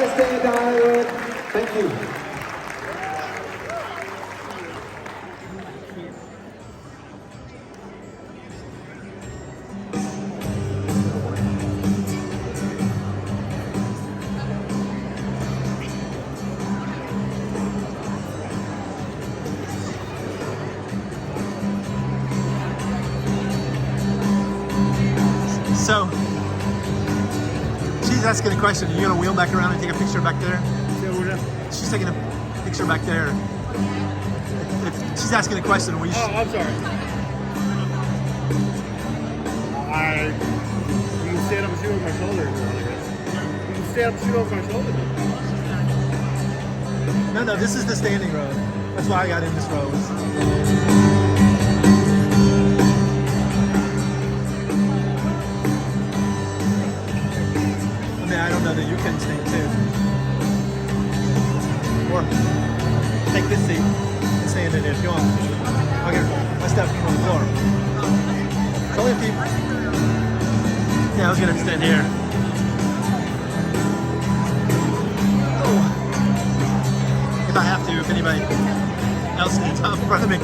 best day in Dollywood. Thank you. So, she's asking a question. Are you gonna wheel back around and take a picture back there? She's taking a picture back there. If she's asking a question, will you? Oh, I'm sorry. You can stand up and shoot over my shoulder. I guess. You can stand up and shoot over my shoulder. No, this is the standing row. That's why I got in this row. I don't know that you can stand too. Or take this seat and stand in it if you want. I'll get my stuff on the floor. It's only a few. Yeah, I was gonna stand here. Oh. If I have to, if anybody else needs up in front of me.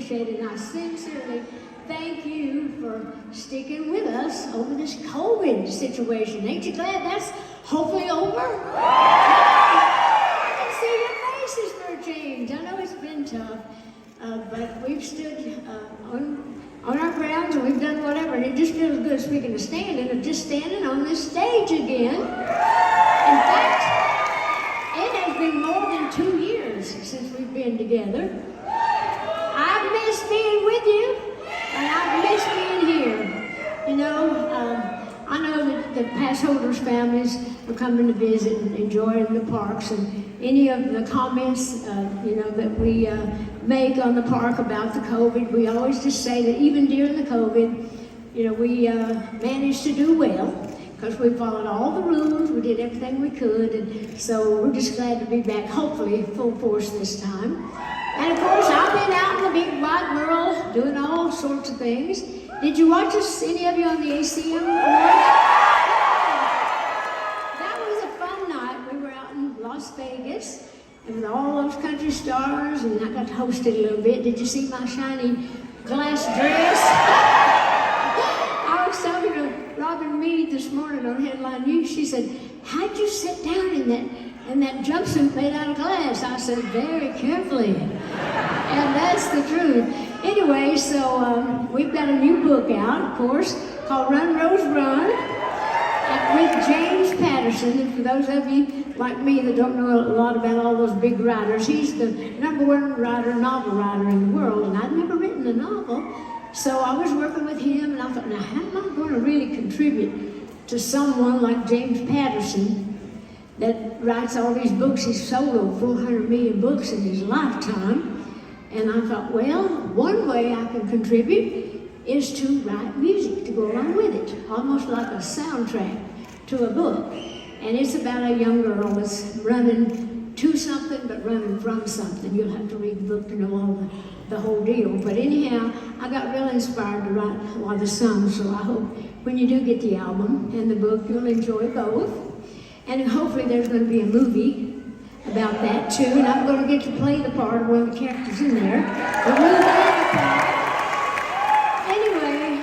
And I sincerely thank you for sticking with us over this COVID situation. Ain't you glad that's hopefully over? I can see your faces for a change. I know it's been tough, but we've stood on our grounds and we've done whatever. And it just feels good, speaking of standing, of just standing on this stage again. In fact, it has been more than 2 years since we've been together. I've missed being with you, and I've missed being here. You know, I know that the pass holders' families are coming to visit and enjoying the parks, and any of the comments, that we make on the park about the COVID, we always just say that even during the COVID, we managed to do well because we followed all the rules, we did everything we could, and so we're just glad to be back, hopefully full force this time. And of course, I've been out in the big wide world doing all sorts of things. Did you watch us, any of you, on the ACM Awards? That was a fun night. We were out in Las Vegas and with all those country stars, and I got to host it a little bit. Did you see my shiny glass dress? I was talking to Robin Meade this morning on Headline News. She said, "How'd you sit down in that jumpsuit made out of glass?" I said, "Very carefully." And that's the truth. Anyway, so we've got a new book out, of course, called Run, Rose, Run, and with James Patterson. And for those of you like me that don't know a lot about all those big writers, he's the #1 novel writer in the world, and I'd never written a novel. So I was working with him, and I thought, now how am I going to really contribute to someone like James Patterson that writes all these books? He's sold over 400 million books in his lifetime. And I thought, well, one way I can contribute is to write music to go along with it, almost like a soundtrack to a book. And it's about a young girl that's running to something, but running from something. You'll have to read the book to know all the whole deal. But anyhow, I got real inspired to write a lot of songs, so I hope when you do get the album and the book, you'll enjoy both. And hopefully there's going to be a movie about that too, and I'm going to get to play the part of one of the characters in there. Anyway,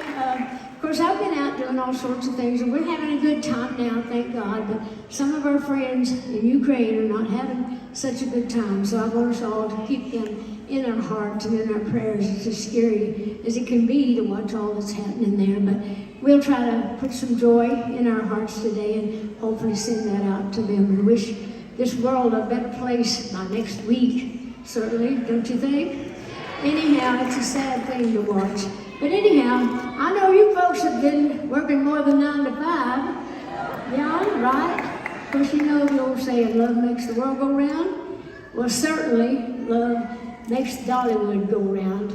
of course, I've been out doing all sorts of things, and we're having a good time now, thank God, but some of our friends in Ukraine are not having such a good time, so I want us all to keep them in our hearts and in our prayers. It's as scary as it can be to watch all that's happening there, but we'll try to put some joy in our hearts today and hopefully send that out to them and wish this world a better place by next week, certainly, don't you think? Anyhow, it's a sad thing to watch. But anyhow, I know you folks have been working more than 9 to 5. Yeah, right? Of course, you know the old saying, love makes the world go round. Well, certainly, love makes Dollywood go round.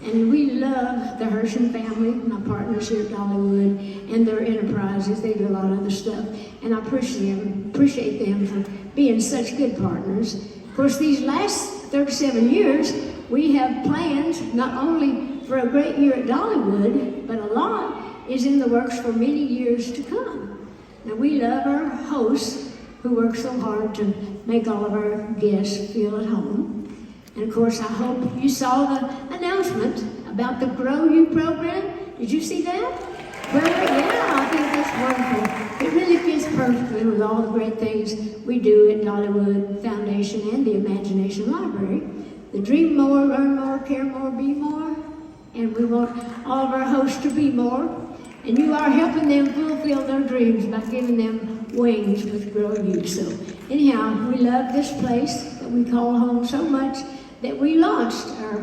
And we love the Hersham family, my partners here at Dollywood, and their enterprises. They do a lot of other stuff. And I appreciate them for being such good partners. Of course, these last 37 years, we have plans not only for a great year at Dollywood, but a lot is in the works for many years to come. Now, we love our hosts who work so hard to make all of our guests feel at home. And of course, I hope you saw the announcement about the Grow You program. Did you see that? Well, yeah, I think that's wonderful. It really fits perfectly with all the great things we do at Dollywood Foundation and the Imagination Library. The Dream More, Learn More, Care More, Be More. And we want all of our hosts to be more. And you are helping them fulfill their dreams by giving them wings with Grow You. So anyhow, we love this place that we call home so much that we launched our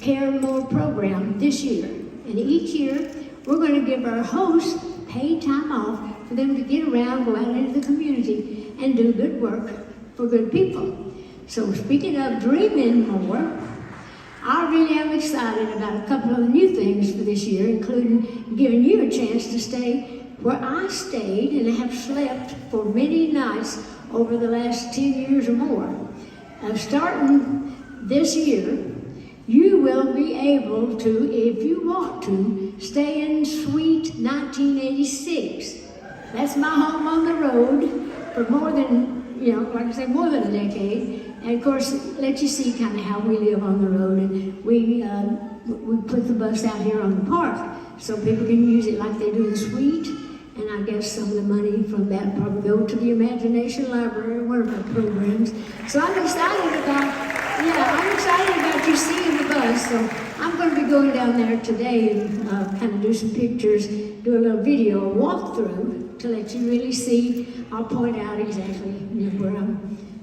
Care More program this year. And each year, we're going to give our hosts paid time off for them to get around, go out into the community, and do good work for good people. So speaking of dreaming more, I really am excited about a couple of the new things for this year, including giving you a chance to stay where I stayed and have slept for many nights over the last 10 years or more. Starting this year, you will be able to, if you want to, stay in Suite 1986. That's my home on the road for more than, like I say, more than a decade. And of course, let you see kind of how we live on the road. And we put the bus out here on the park so people can use it like they do in Suite. And I guess some of the money from that probably go to the Imagination Library, one of our programs. So I'm excited about you seeing the bus. So I'm going to be going down there today and kind of do some pictures, do a little video walkthrough to let you really see. I'll point out exactly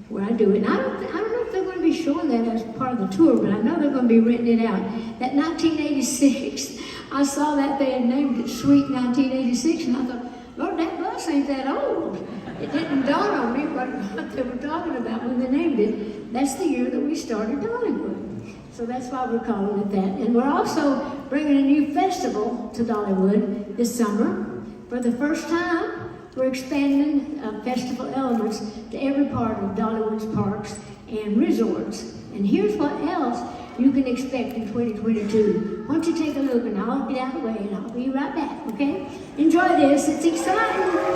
where I do it. And I don't know if they're going to be showing that as part of the tour, but I know they're going to be renting it out. That 1986, I saw that they had named it Suite 1986, and I thought, Lord, that bus ain't that old. It didn't dawn on me what they were talking about when they named it. That's the year that we started Dollywood. So that's why we're calling it that. And we're also bringing a new festival to Dollywood this summer. For the first time, we're expanding festival elements to every part of Dollywood's parks and resorts. And here's what else you can expect in 2022. Why don't you take a look, and I'll get out of the way and I'll be right back, okay? Enjoy this, it's exciting.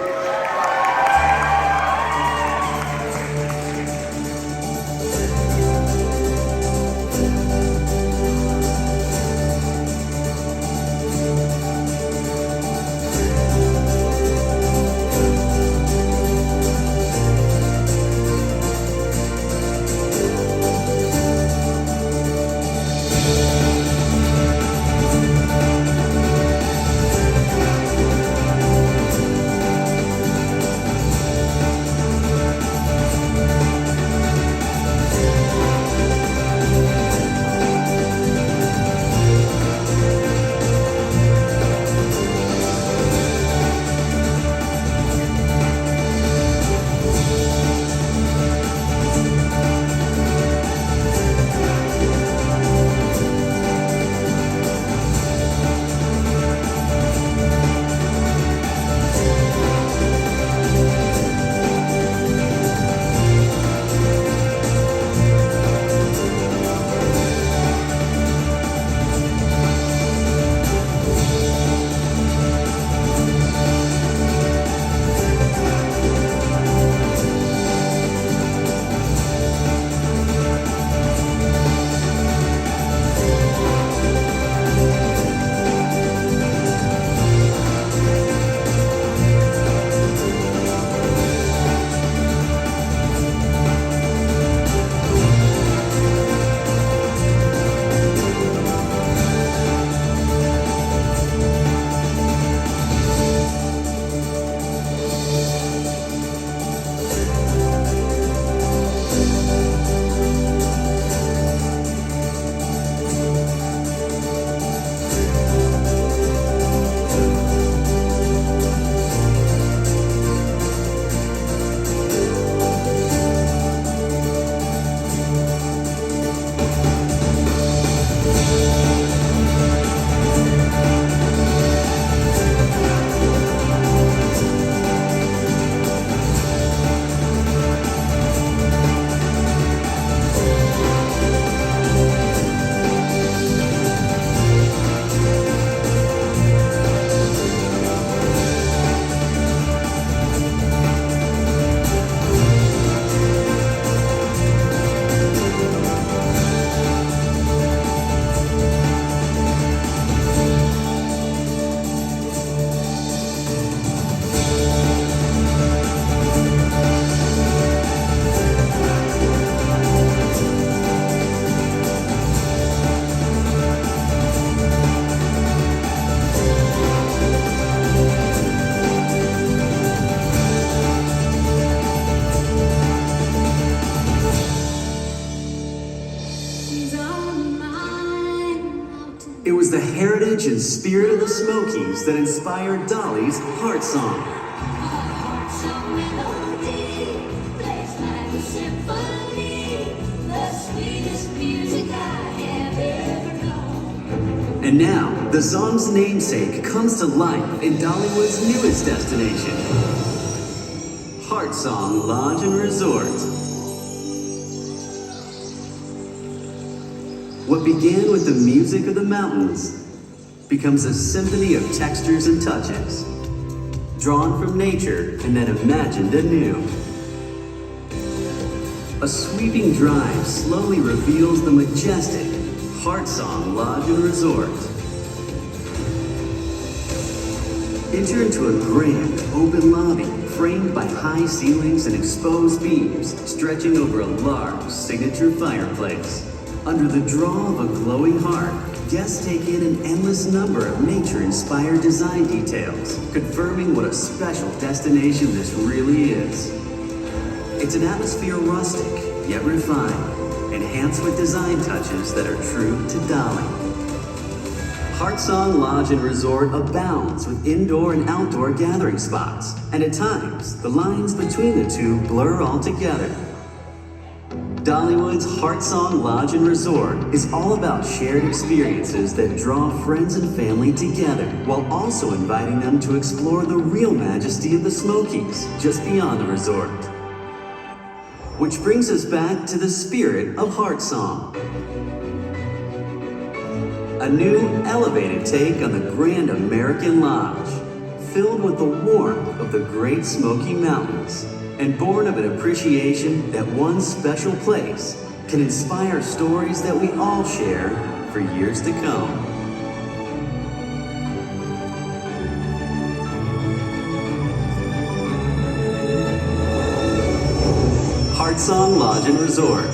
It was the heritage and spirit of the Smokies that inspired Dolly's Heart Song. And now, the song's namesake comes to life in Dollywood's newest destination, Heart Song Lodge and Resort. What began with the music of the mountains becomes a symphony of textures and touches, drawn from nature and then imagined anew. A sweeping drive slowly reveals the majestic Heart Song Lodge and Resort. Enter into a grand open lobby framed by high ceilings and exposed beams stretching over a large signature fireplace. Under the draw of a glowing heart, guests take in an endless number of nature-inspired design details, confirming what a special destination this really is. It's an atmosphere rustic, yet refined, enhanced with design touches that are true to Dolly. Heart Song Lodge and Resort abounds with indoor and outdoor gathering spots, and at times, the lines between the two blur altogether. Dollywood's Heart Song Lodge and Resort is all about shared experiences that draw friends and family together, while also inviting them to explore the real majesty of the Smokies just beyond the resort. Which brings us back to the spirit of Heart Song. A new, elevated take on the Grand American Lodge, filled with the warmth of the Great Smoky Mountains, and born of an appreciation that one special place can inspire stories that we all share for years to come. Heart Song Lodge and Resort.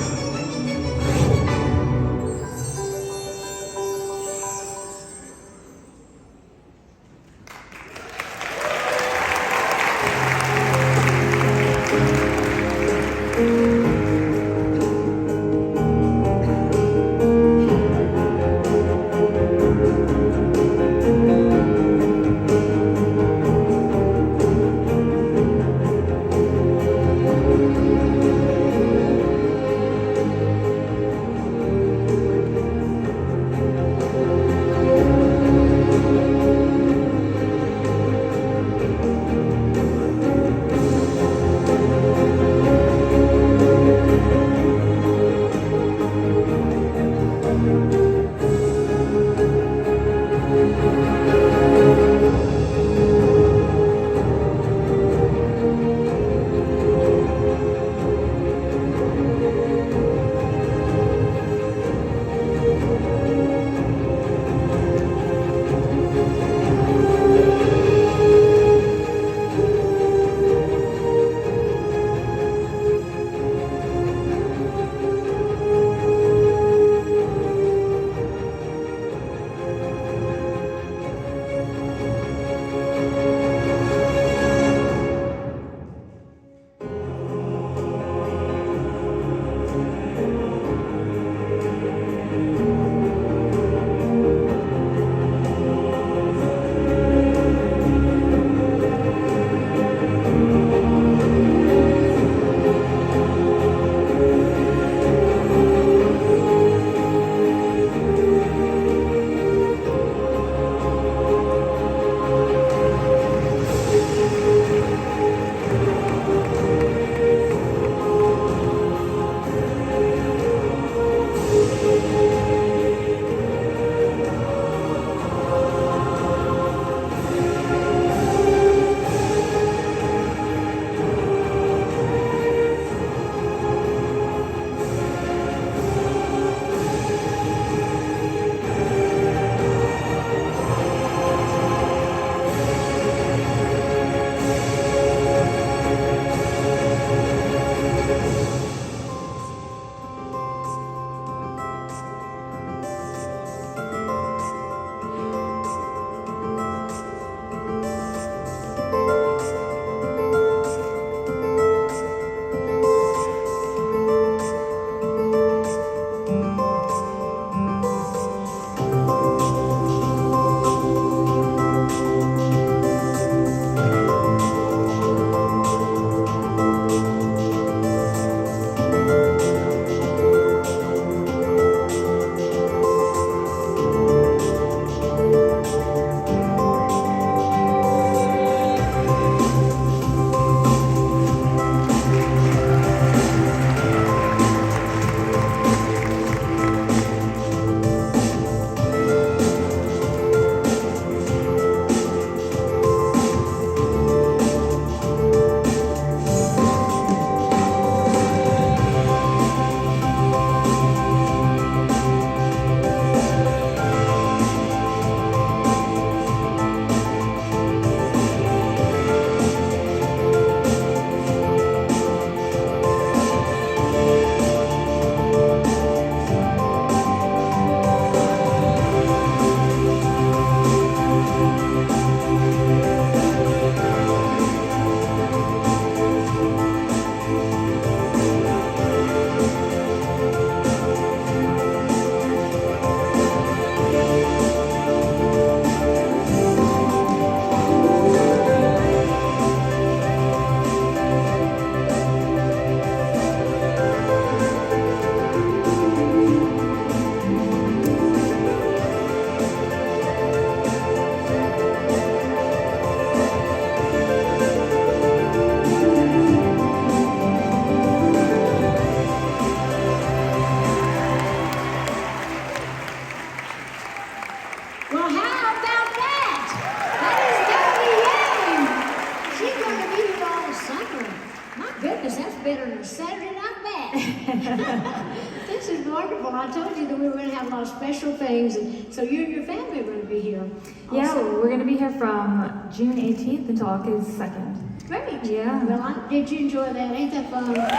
wonderful. I told you that we were going to have a lot of special things, and so you and your family are going to be here. Yeah, Also. we're going to be here from June 18th until August 2nd. Great. Yeah. Well, did you enjoy that? Ain't that fun? Wouldn't it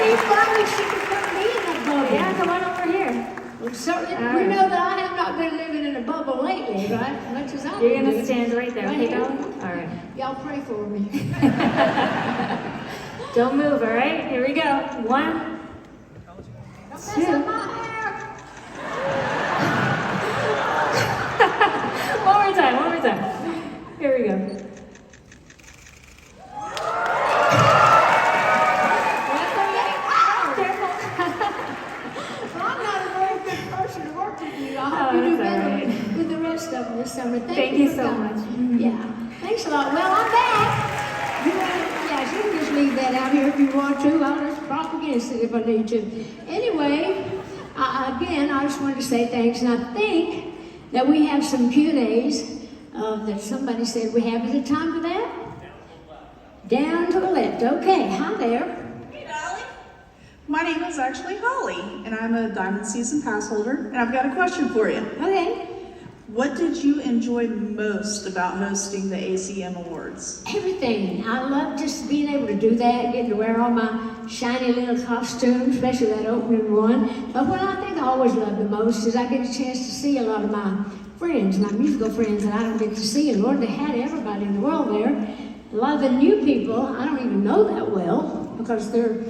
be fun if she could come be in that bubble? Yeah, come on over here. Well, certainly, All we right. know that I have not been living in a bubble lately, right? As much as I You're can going do. to stand right there, Right okay, here. Dolly? All right. Y'all pray for me. Don't move, all right? Here we go. 1, That's 2. on my hair. One more time, one more time. Here we go. Careful. Well, I'm not a very good person to work with you. I hope Oh, you do that's all better right. with the rest of them this summer. Thank you for so coming. much. Yeah, thanks a lot. Well, I'm back. You can just leave that out here if you want to. I'll just prop against it if I need to. Anyway, again, I just wanted to say thanks, and I think that we have some Q&As that somebody said we have. Is it time for that? Down to the left. Okay, hi there. Hey, Dolly. My name is actually Holly, and I'm a Diamond Season Pass holder, and I've got a question for you. Okay. What did you enjoy most about hosting the ACM Awards? Everything. I love just being able to do that, getting to wear all my shiny little costumes, especially that opening one. But what I think I always love the most is I get a chance to see a lot of my friends, my musical friends that I don't get to see. And Lord, they had everybody in the world there. A lot of the new people I don't even know that well because they're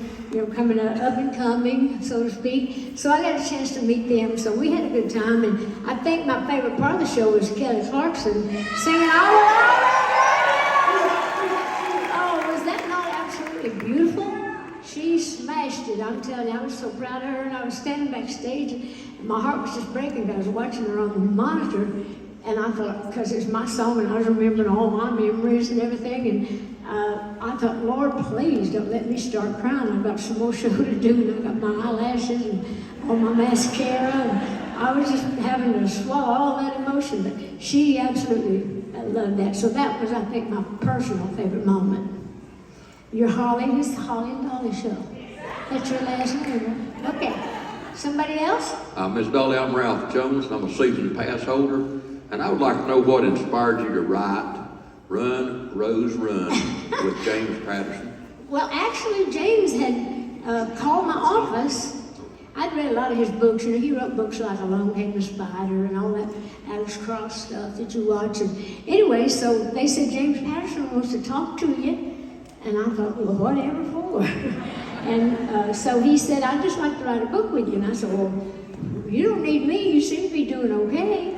coming up and coming, so to speak. So I got a chance to meet them. So we had a good time, and I think my favorite part of the show was Kelly Clarkson singing "I Will Always." Oh, was that not absolutely beautiful? She smashed it. I'm telling you, I was so proud of her, and I was standing backstage, and my heart was just breaking because I was watching her on the monitor. And I thought, because it's my song, and I was remembering all my memories and everything, and I thought, Lord, please don't let me start crying. I've got some more show to do, and I've got my eyelashes and all my mascara, and I was just having to swallow all that emotion. But she absolutely loved that. So that was, I think, my personal favorite moment. You're Holly. It's the Holly and Dolly Show. That's your last name, right? Okay. Somebody else? Miss Dolly, I'm Ralph Jones. I'm a season pass holder, and I would like to know what inspired you to write Run, Rose, Run with James Patterson. Well, actually, James had called my office. I'd read a lot of his books. He wrote books like Alone Came the Spider and all that Alex Cross stuff that you watch. And anyway, so they said, James Patterson wants to talk to you. And I thought, well, whatever for? And so he said, I'd just like to write a book with you. And I said, well, you don't need me. You seem to be doing okay.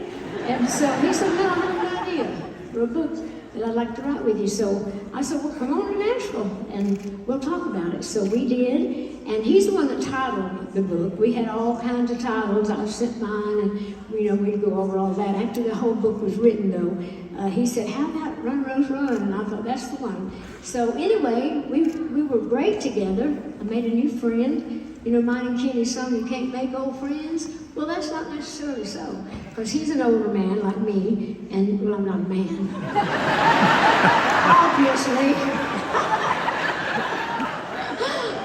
And so he said, well, I have an idea for a book that I'd like to write with you. So I said, well, come on to Nashville and we'll talk about it. So we did. And he's the one that titled the book. We had all kinds of titles. I sent mine, and we'd go over all that. After the whole book was written, though, he said, how about Run, Rose, Run? And I thought, that's the one. So anyway, we were great together. I made a new friend. Mine and Kenny's song, You Can't Make Old Friends. Well, that's not necessarily so, because he's an older man like me, and, well, I'm not a man. Obviously.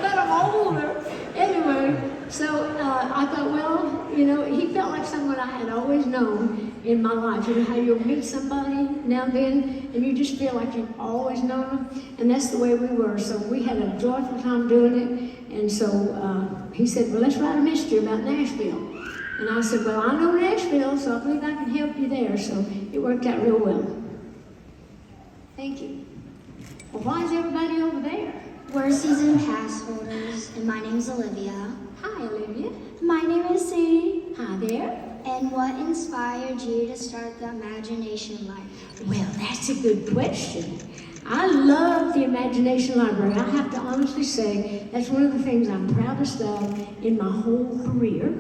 But I'm older. Anyway, so I thought, well, he felt like someone I had always known in my life. You know how you'll meet somebody now and then, and you just feel like you've always known them, and that's the way we were. So we had a joyful time doing it, and so he said, well, let's write a mystery about Nashville. And I said, well, I know Nashville, so I believe I can help you there. So it worked out real well. Thank you. Well, why is everybody over there? We're season pass holders, and my name's Olivia. Hi, Olivia. My name is Sadie. Hi there. And what inspired you to start the Imagination Library? Well, that's a good question. I love the Imagination Library. I have to honestly say that's one of the things I'm proudest of in my whole career.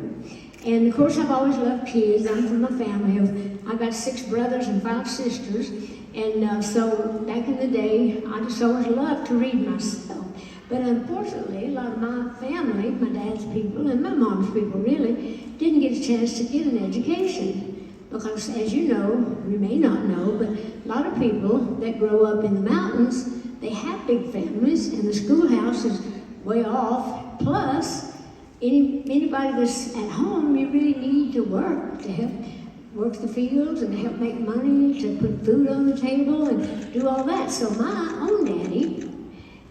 And of course, I've always loved kids. I'm from a family I've got 6 brothers and 5 sisters. And so back in the day, I just always loved to read myself. But unfortunately, a lot of my family, my dad's people and my mom's people really, didn't get a chance to get an education. Because as you know, you may not know, but a lot of people that grow up in the mountains, they have big families and the schoolhouse is way off. Plus, anybody that's at home, you really need to work to help work the fields and to help make money, to put food on the table and do all that. So my own daddy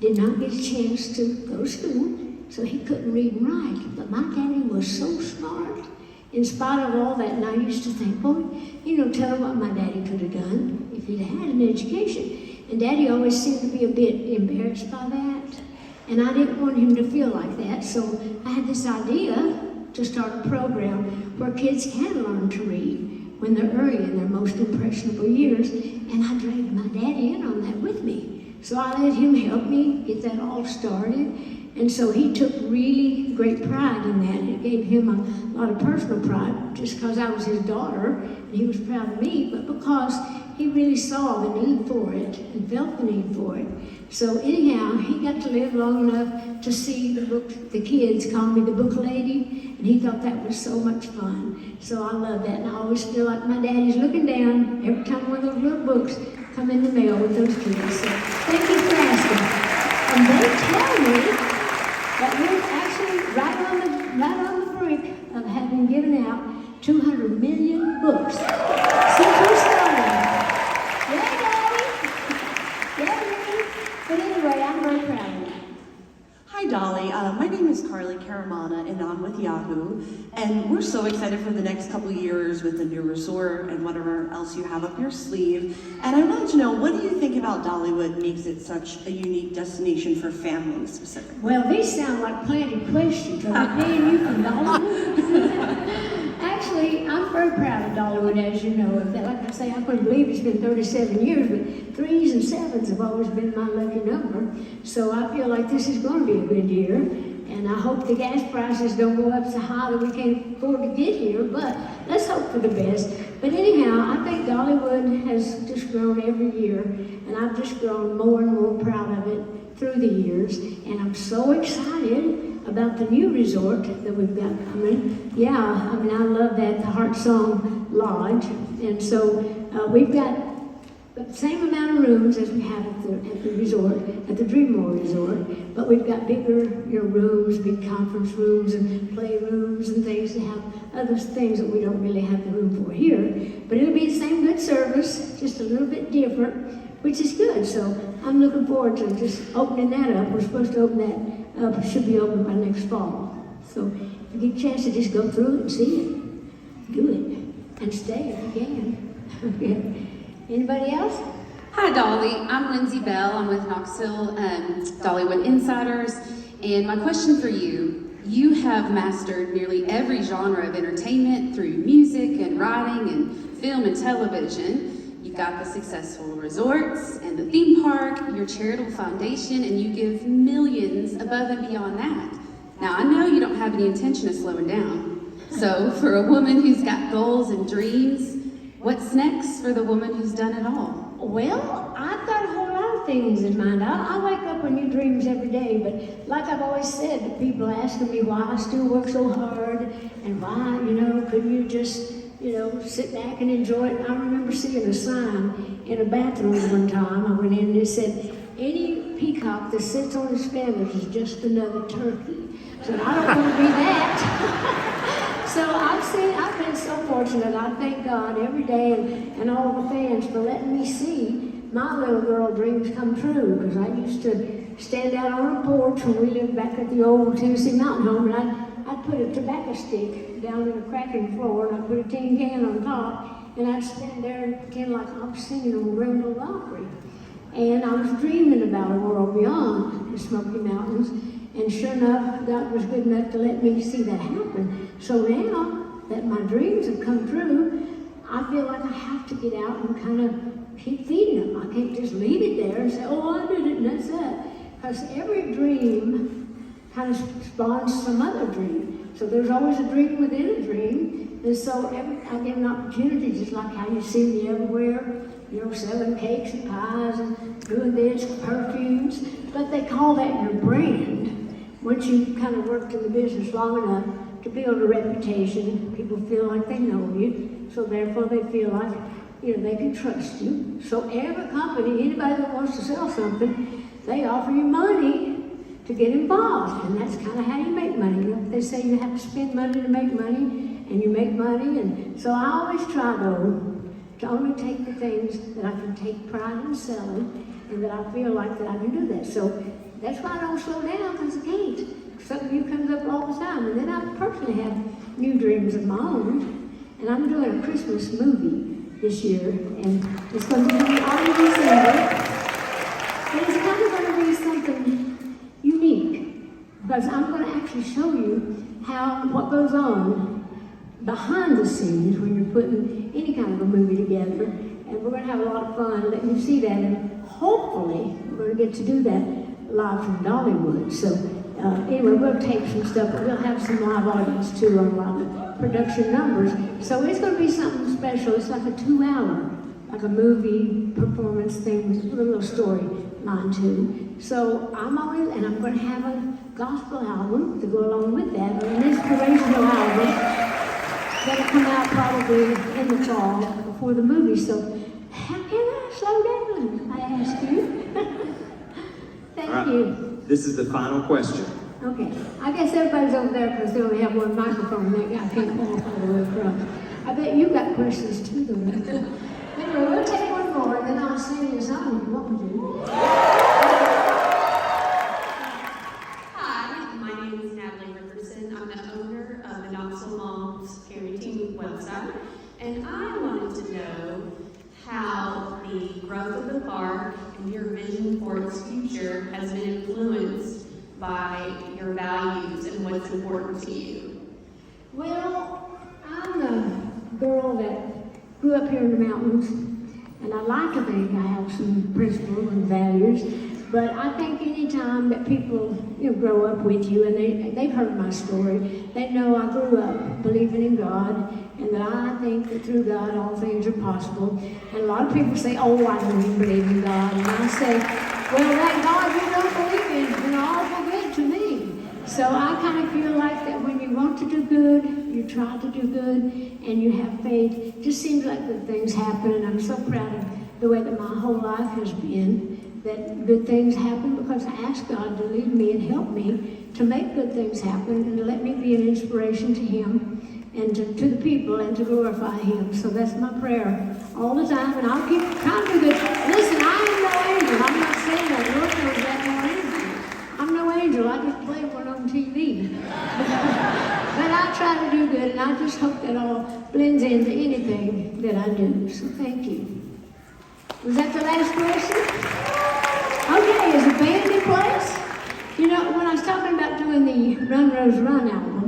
did not get a chance to go to school, so he couldn't read and write. But my daddy was so smart in spite of all that, and I used to think, boy, tell him what my daddy could have done if he'd had an education. And Daddy always seemed to be a bit embarrassed by that, and I didn't want him to feel like that, so I had this idea to start a program where kids can learn to read when they're early in their most impressionable years, and I dragged my daddy in on that with me. So I let him help me get that all started. And so he took really great pride in that. It gave him a lot of personal pride, just because I was his daughter, and he was proud of me, but because he really saw the need for it and felt the need for it. So anyhow, he got to live long enough to see the kids call me the book lady, and he thought that was so much fun. So I love that, and I always feel like my daddy's looking down every time one of those little books come in the mail with those kids. So thank you for asking. And they tell me that we're actually right on the brink of having given out 200 million books since we started. Yeah, Daddy. Yeah, Daddy. But anyway, I'm very proud of that. Hi, Dolly. My name is Carly Caramana, and I'm with Yahoo. And we're so excited for the next couple years with the new resort and whatever else you have up your sleeve. And I wanted to know, what do you think about Dollywood makes it such a unique destination for families specifically? Well, these sound like planted questions. Are me and you from Dollywood? Actually, I'm very proud of Dollywood, as you know. Like I say, I couldn't believe it's been 37 years, but 3s and 7s have always been my lucky number. So I feel like this is going to be a good year. And I hope the gas prices don't go up so high that we can't afford to get here, but let's hope for the best. But anyhow, I think Dollywood has just grown every year, and I've just grown more and more proud of it through the years. And I'm so excited about the new resort that we've got coming. Yeah, I mean, I love that, the Heart Song Lodge. And so we've got the same amount of rooms as we have at the resort, at the Dreammore Resort, but we've got bigger rooms, big conference rooms and playrooms and things to have other things that we don't really have the room for here. But it'll be the same good service, just a little bit different, which is good. So I'm looking forward to just opening that up. We're supposed to open that up, it should be open by next fall. So if you get a chance to just go through it and see it, do it, and stay if you can. Anybody else? Hi, Dolly. I'm Lindsay Bell. I'm with Knoxville Dollywood Insiders. And my question for you, you have mastered nearly every genre of entertainment through music and writing and film and television. You've got the successful resorts and the theme park, your charitable foundation, and you give millions above and beyond that. Now, I know you don't have any intention of slowing down. So for a woman who's got goals and dreams, what's next for the woman who's done it all? Well, I've got a whole lot of things in mind. I wake up with new dreams every day, but like I've always said to people asking me why I still work so hard and why, couldn't you just, sit back and enjoy it. I remember seeing a sign in a bathroom one time. I went in and it said, any peacock that sits on his feathers is just another turkey. So I don't want to be that. So I've been so fortunate. I thank God every day and all the fans for letting me see my little girl dreams come true. Because I used to stand out on a porch when we lived back at the old Tennessee mountain home, and I'd put a tobacco stick down in a crack in the floor, and I'd put a tin can on top, and I'd stand there and pretend like I was singing on Grand Ole Opry. And I was dreaming about a world beyond the Smoky Mountains. And sure enough, God was good enough to let me see that happen. So now that my dreams have come true, I feel like I have to get out and kind of keep feeding them. I can't just leave it there and say, oh, I did it, and that's that. Because every dream kind of spawns some other dream. So there's always a dream within a dream. And so I get an opportunity, just like how you see me everywhere, selling cakes and pies and doing this, perfumes. But they call that your brand. Once you've kind of worked in the business long enough to build a reputation, people feel like they know you, so therefore they feel like, they can trust you. So every company, anybody that wants to sell something, they offer you money to get involved, and that's kind of how you make money. You know, they say you have to spend money to make money, and you make money, and so I always try, though, to only take the things that I can take pride in selling, and that I feel like that I can do that. So that's why I don't slow down, because I can't. Something new comes up all the time, and then I personally have new dreams of my own, and I'm doing a Christmas movie this year, and it's going to be all in December. And it's kind of going to be something unique, because I'm going to actually show you what goes on behind the scenes when you're putting any kind of a movie together. And we're going to have a lot of fun letting you see that, and hopefully we're going to get to do that live from Dollywood. So anyway, we'll tape some stuff, but we'll have some live audience too on a lot of production numbers. So it's going to be something special. It's like a 2-hour, like a movie performance thing with a little storyline too. So I'm on it, and I'm going to have a gospel album to go along with that, or an inspirational album that'll come out probably in the fall before the movie. So how can I slow down? I ask you. Thank you. This is the final question. Okay. I guess everybody's over there because they only have one microphone. That guy can't walk all the way across. I bet you got questions too, though. Anyway, we'll take one more, and then I'll sing you a song if you want me to. Hi, my name is Natalie Richardson. I'm the owner of the Knoxville Moms Parenting website, and I wanted to know how the growth of the park and your vision for its future has been influenced by your values and what's important to you. Well, I'm a girl that grew up here in the mountains, and I like to think I have some principles and values, but I think any time that people grow up with you and they've heard my story, they know I grew up believing in God, and that I think that through God all things are possible. And a lot of people say, oh, I don't even believe in God. And I say, well, that God you don't believe in has been awful good to me. So I kind of feel like that when you want to do good, you try to do good, and you have faith, it just seems like good things happen. And I'm so proud of the way that my whole life has been, that good things happen because I ask God to lead me and help me to make good things happen and to let me be an inspiration to Him and to the people and to glorify Him. So that's my prayer all the time, and I'll keep trying to do good. Listen, I am no angel. I'm not saying that. Lord knows that more than anything. I'm no angel. I just play one on TV. But I try to do good, and I just hope that all blends into anything that I do. So thank you. Was that the last question? Okay, is the band in place? You know, when I was talking about doing the Run, Rose, Run album,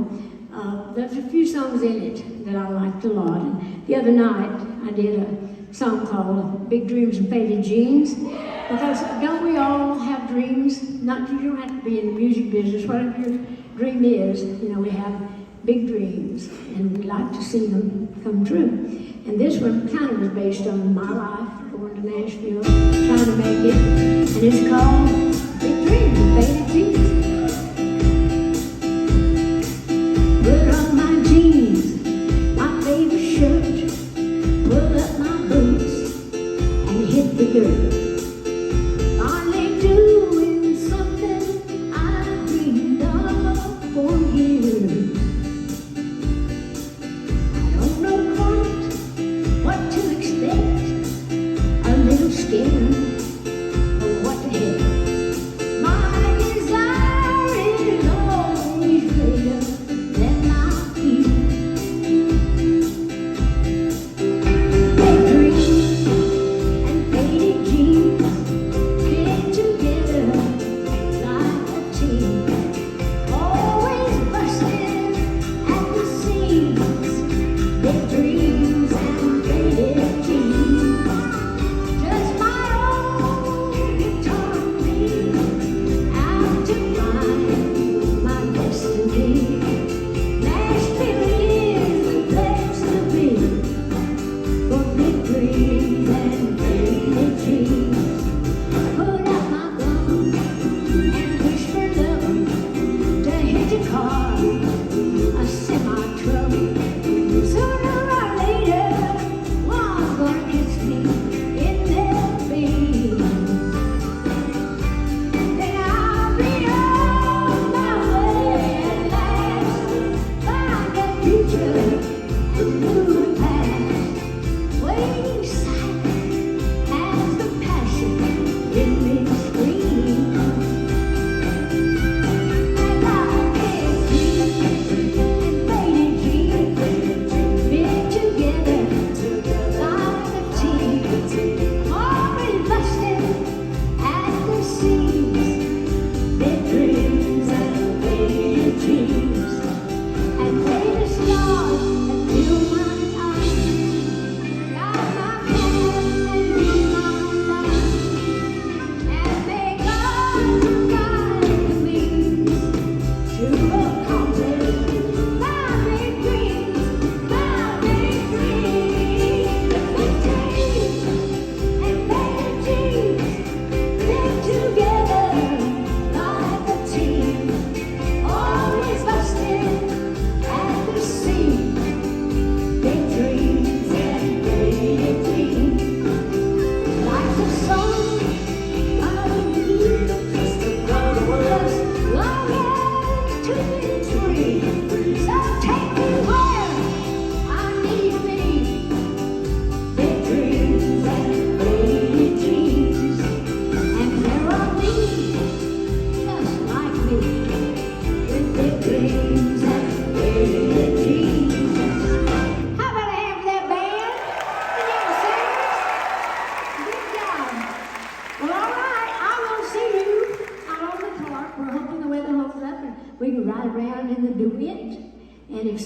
there's a few songs in it that I liked a lot. And the other night, I did a song called Big Dreams and Faded Jeans. Because don't we all have dreams? You don't have to be in the music business. Whatever your dream is, we have big dreams, and we like to see them come true. And this one kind of was based on my life, going to Nashville, trying to make it. And it's called Big Dreams and Faded Jeans. Put on my jeans, my favorite shirt, pull up my boots, and hit the dirt. Finally doing something I've dreamed of for years. I don't know quite what to expect, a little scared, but what the heck.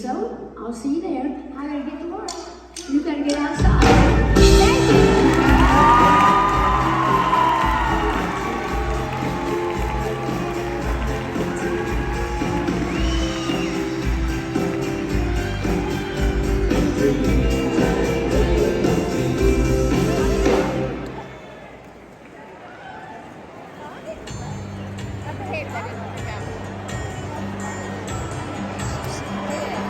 so. I'll see you there. I gotta get to work. You gotta get outside. Thank you. Thank you.